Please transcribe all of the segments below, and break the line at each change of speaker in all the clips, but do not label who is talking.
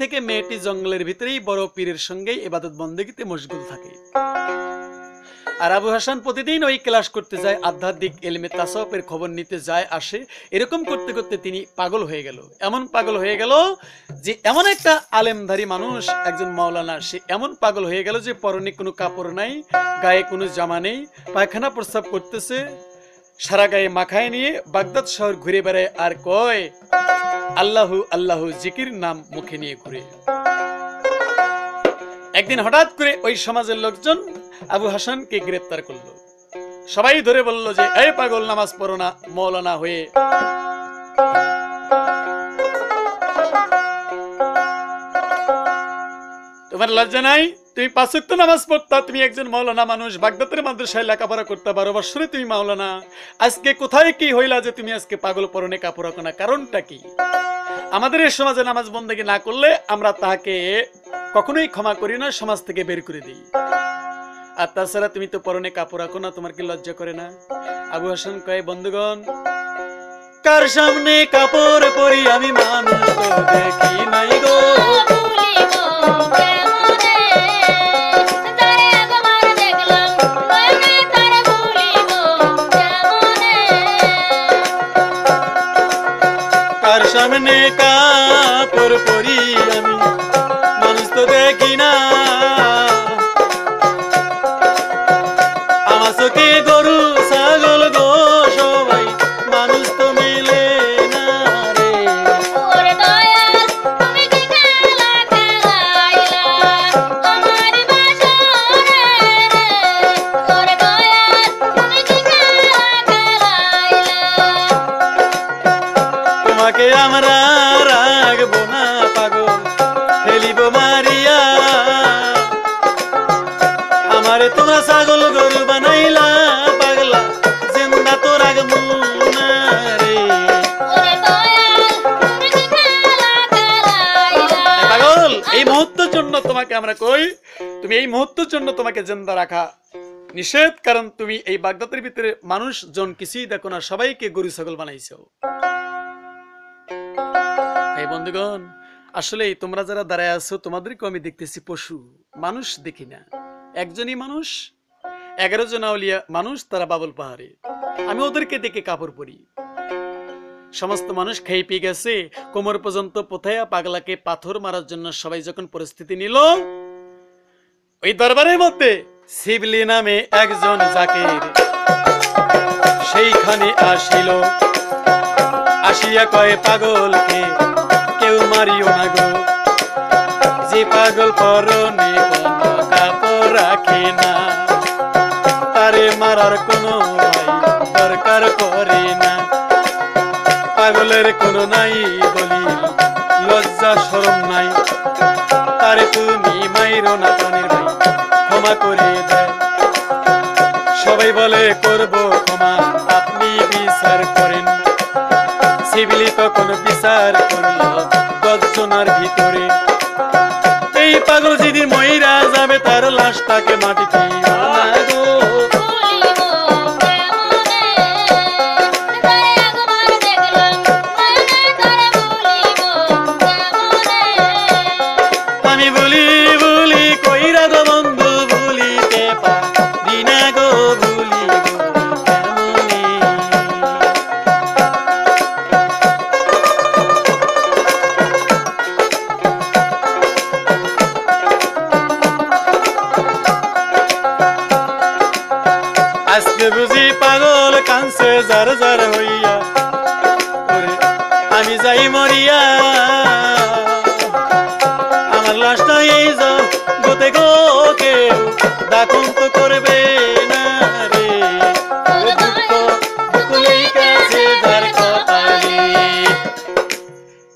থেকে মেয়েটি জঙ্গলের ভিতরেই বড় পীরের সঙ্গে ইবাদত বন্দেগীতে মশগুল থাকে। আর আবু হাসান প্রতিদিন ওই ক্লাস করতে যায়, আধ্যাত্মিক ইলমে তাসাউফের খবর নিতে যায় আসে। এরকম করতে করতে তিনি পাগল হয়ে গেল। এমন পাগল হয়ে গেল যে এমন একটা আলেমধারী মানুষ, একজন মাওলানা, সে এমন পাগল হয়ে গেল যে পরনে কোনো কাপড় নাই, গায়ে কোনো জামা নেই, পায়খানা প্রস্রাব করতেছে, সারা গায়ে মাখায় নিয়ে বাগদাদ শহর ঘুরে বেড়ায় আর কয় আল্লাহু আল্লাহু, জিকির নাম মুখে নিয়ে ঘুরে। একদিন হঠাৎ করে ওই সমাজের লোকজন আবু হাসানকে গ্রেফতার করলো। সবাই ধরে বলল যে এই পাগল, নামাজ পড়ো না মৌলানা হয়ে। তোমার লজ্জা নাই? তুমি 5 ওয়াক্ত নামাজ পড়তা, তুমি একজন মাওলানা মানুষ, বাগদাদের মাদ্রাসায় লেখাপড়া করতে পারো, বছরে তুমি মাওলানা। আজকে কোথায় কি হইলা যে তুমি আজকে পাগল পরনে কাপড় রাখো না? কারণটা কি? আমাদের এই সমাজে নামাজ বন্দেগী না করলে আমরা তাকে কখনোই ক্ষমা করি না, সমাজ থেকে বের করে দিই। আর তাছাড়া তুমি তো পরনে কাপড় রাখো না, তোমার কি লজ্জা করে না? আবু হাসান কয়, বন্ধুগণ, কার সামনে কাপড় পরি আমি মানুষ তো দেখি নাই গো। কার সামনে কাপড় পরি আমি মানুষ তো দেখি না, আমার চোখে গরু ছাগল গো সবাই মানুষ তো মিলে না রে। তোমাকে আমরা রাখবো না পাগল, ফেলিব মারিয়া, আমারে তোমরা ছাগল গরু বানাইলা, পাগলা জিন্দা তো রাখবো না রে। পাগল, এই মুহূর্তের জন্য তোমাকে আমরা কই, তুমি এই মুহূর্তের জন্য তোমাকে জিন্দা রাখা নিষেধ, কারণ তুমি এই বাগদাদের ভিতরে মানুষজন কিছুই দেখো না, সবাইকে গরু ছাগল বানাইছো। এই বন্ধুগণ, আসলে তোমরা যারা দাঁড়ায় আছো তোমাদেরকে আমি দেখতেছি পশু, মানুষ দেখি না। একজনই মানুষ, 11 জন আউলিয়া মানুষ, তারা বাবুল পাহাড়ে। আমি ওদেরকে দেখে কাপড় পরি। সমস্ত মানুষ খেয়ে পেয়ে গেছে, কোমর পর্যন্ত পোথায়া পাগলাকে পাথর মারার জন্য সবাই যখন পরিস্থিতি নিল, ওই দরবারের মধ্যে শিবলি নামে একজন জাকির সেইখানে আসিল। আসিয়া কয়, পাগলকে কেউ মারিও না গো, যে পাগল পরনে কোনো কাপড় রাখে না, তারে মারার কোনো দরকার পড়ে না। পাগলের কোনো নাই বলি লজ্জা শরম নাই, তারে তুমি মাইরো না প্রাণীর ভাই, ক্ষমা করে দেয়। সবাই বলে করব ক্ষমা, আপনি বিচার করেন। শিবলি তখন বিচার করল 10 জনের ভিতরে। এই পাগল যেদিন মইরা যাবে তার লাশটাকে মাটিতে আমি বলি বলি কইরা গো বন্ধু, ভুলিতে পারি না গো, ভুলি গো কেমনে। আজকে বুঝি পাগল কানছে জার জার হইয়া, আমি যাই মরিয়া, আমার লাশটা এই জগতে গো কেউ দাফন তো করবে না রে।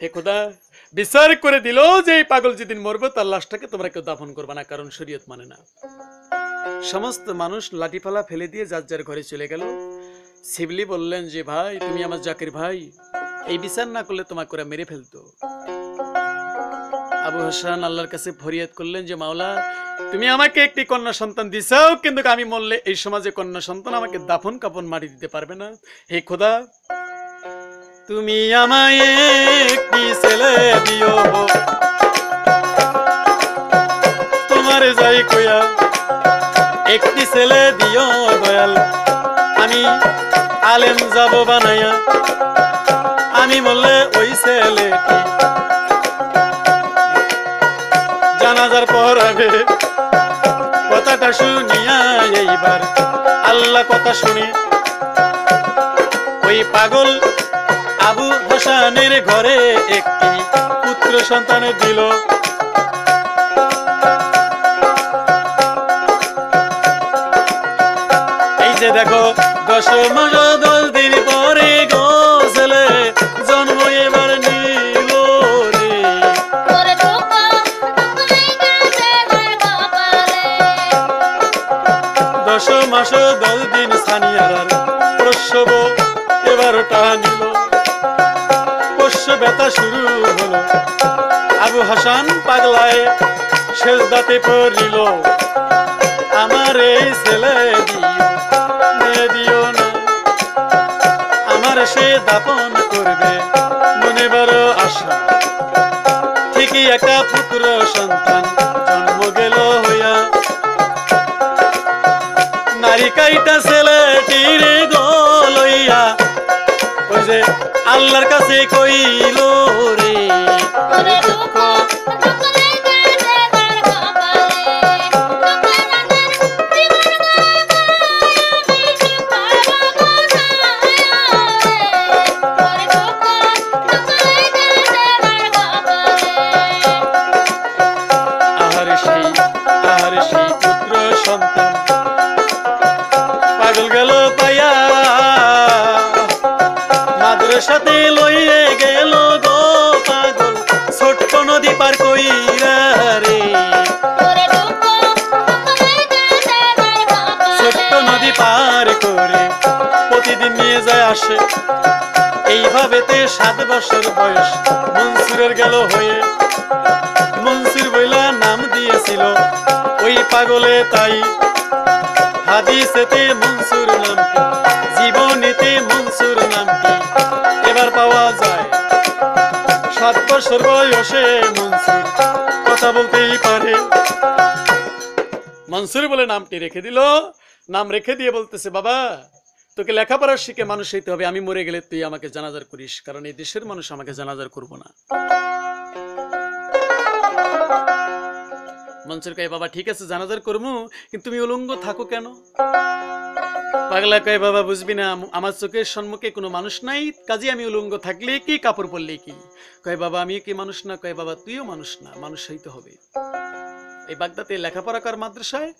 হে খোদা, বিচার করে দিল যে এই পাগল যেদিন মরবে তার লাশটাকে তোমরা কেউ দাফন করবে না, কারণ শরীয়ত মানে না। সমস্ত মানুষ লাঠিপালা ফেলে দিয়ে যার যার ঘরে চলে গেল। শিবলি বললেন যে ভাই, তুমি আমার জাকির ভাই, এই বিচার না করলে তোমাকে করে মেরে ফেলতো। আবু হাসান আল্লাহর কাছে ফরিয়াদ করলেন যে মাওলা, তুমি আমাকে একটি কন্যা সন্তান দিছাও, কিন্তু আমি মরলে এই সমাজে কন্যা সন্তান আমাকে দাফন কাফন মাটি দিতে পারবে না। হে খোদা, তুমি আমায় একটি ছেলে দিও, কইয়া একটি ছেলে দিও দয়াল, আমি আলেম যাব বানাইয়া, আমি বললে ওই ছেলেটি জানাজার পড়াবে। কথাটা শুনিয়া এইবার আল্লাহ কথা শুনে ওই পাগল আবু হাসানের ঘরে একটি পুত্র সন্তান দিল। এই যে দেখো 10 মাস 10 দিন পরে গো ছেলে জন্ম এবার নিল রে। 10 মাস 10 দিন সানিয়ার প্রসব এবার টানিল। পোষ্য ব্যথা শুরু হলো, আবু হাসান পাগলায় সেজদাতে পড়িল। আমার এই ছেলে দিও না, আমার সে দাপন করবে মনে বড় আশা। ঠিকই একটা পুত্র সন্তান জন্ম গেল হইয়া, নারী কাইটা ছেলেটির গলইয়া ওই যে আল্লাহর কাছে কইল রে। আর সেই পুত্র সন্তান পাগল গেল পাইয়া, মাদ্রাসাতে লইয়ে গেল গো পাগল ছোট্ট নদী পার কইরা রে। ছোট্ট নদী পার করে প্রতিদিন নিয়ে যায় আসে। এইভাবেতে 7 বছর বয়স মনসুরের গেল হয়ে। মনসুর বইলা নাম দিয়েছিল ওই পাগলে, তাই হাদিসেতে মনসুর নামটি, জীবনীতে মনসুর নামটি এবার পাওয়া যায়। 7 বছর বয়সে মনসুর কথা বলতেই পারে। মনসুর বলে নামটি রেখে দিল। নাম রেখে দিয়ে বলতেছে, বাবা তোকে লেখাপড়া শিখে মানুষ হইতে হবে, আমি মরে গেলে তুই আমাকে জানাজার করিস, কারণ এই দেশের মানুষ আমাকে জানাজার করবো না। মনসুর কয়, বাবা ঠিক আছে জানাজার করবো, কিন্তু তুমি উলঙ্গ থাকো কেন? পাগলা কয়, বাবা বুঝবি না, আমার চোখের সম্মুখে কোনো মানুষ নাই, কাজে আমি উলঙ্গ থাকলে কি, কাপড় পরলে কি? কয়, বাবা আমি কি মানুষ না? কয়, বাবা তুইও মানুষ না, মানুষ হইতে হবে। এই বাগদাতে লেখাপড়া কর, মাদ্রাসায়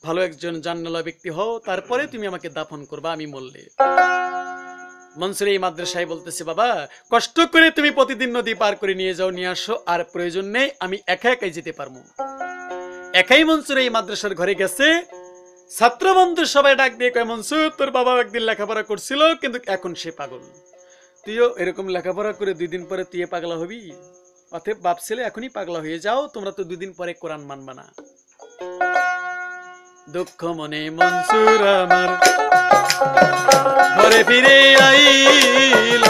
ভালো একজন জান্নালা ব্যক্তি হও, তারপরে তুমি আমাকে দাফন করবা আমি মরলে। মনসুর এই মাদ্রাসায় বলতেছে, বাবা কষ্ট করে তুমি প্রতিদিন নদী পার করে নিয়ে যাও, নিয়ে আসো, আর প্রয়োজন নেই আমি একা একাই যেতে পারবো। একাই মনসুর এই মাদ্রাসার ঘরে গেছে। ছাত্র বন্ধু সবাই ডাক দিয়ে কয়, মনসুর তোর বাবা একদিন লেখাপড়া করছিল, কিন্তু এখন সে পাগল, তুইও এরকম লেখাপড়া করে 2 দিন পরে তুই পাগলা হবি, অতএব বাপ ছেলে এখনই পাগলা হয়ে যাও, তোমরা তো 2 দিন পরে কোরআন মানবা না। দুঃখ মনে মনসুর আমার ঘরে ফিরে আইল,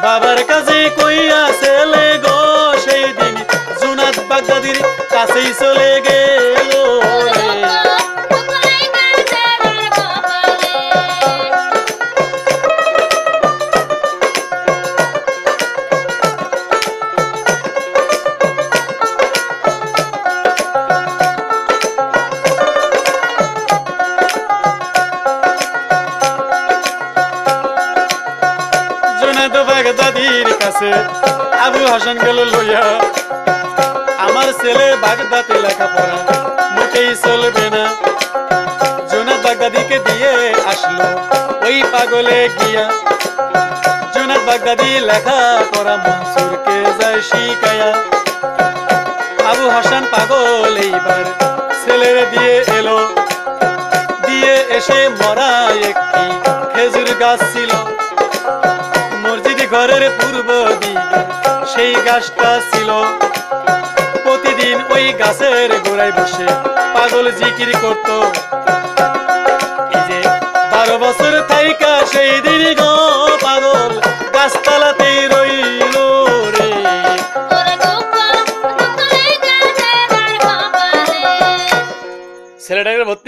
বাবার কাছে কইয়া ছেলে গো সেই দিন জুনাদ বাগদাদির কাছেই চলে গেল রে। বাগদাদির কাছে আবু হাসান গেল লইয়া, আমার ছেলে বাগদাদে লেখাপড়া মোটেই চলবে না। জুনাদ বাগদাদিকে দিয়ে আসলো ওই পাগলে গিয়া। জুনাদ বাগদাদি লেখাপড়া মনসুরকে যায় শিখায়া। আবু হাসান পাগল এইবার ছেলের দিয়ে এলো, দিয়ে এসে মরা একটি খেজুর গাছ ছিল মসজিদ ঘরের পূর্ব দিকে সেই গাছটা ছিল। প্রতিদিন ওই গাছের গোড়ায় বসে পাগল জিকির করত। এই যে 12 বছর থাইকা সেই দিন গো পাগল গাছতলাতেই রইল রে।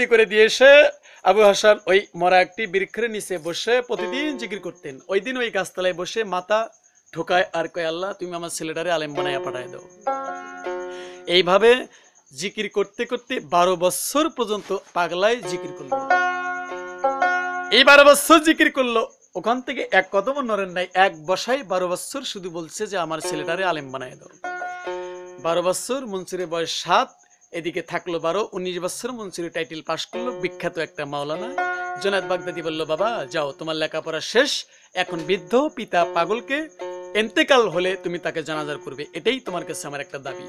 তৈরি করে দিয়ে এসে আবু হাসান ওই মরা একটি বৃক্ষের নিচে বসে প্রতিদিন জিকির করতেন। ওই দিন ওই গাছতলায় বসে মাথা ঢোকায় আর কয়, আল্লাহ তুমি আমার ছেলেটারে আলেম বানাইয়া পাঠায় দাও। এইভাবে জিকির করতে করতে 12 বছর পর্যন্ত পাগলায় জিকির করলো। এই 12 বছর জিকির করলো, ওখান থেকে এক কদমও নড়েন নাই। এক বসায় 12 বছর শুধু বলছে যে আমার ছেলেটারে আলেম বানায় দাও। 12 বছর, মনসুরের বয়স 7, এদিকে থাকলো 12, 19 বছর মনসুরের টাইটেল পাশ করলো। বিখ্যাত একটা মাওলানা জুনায়েদ বাগদাদি বলল, বাবা যাও, তোমার লেখাপড়া শেষ, এখন বৃদ্ধ পিতা পাগলকে ইন্তেকাল হলে তুমি তাকে জানাজা করবে, এটাই তোমার কাছে আমার একটা দাবি।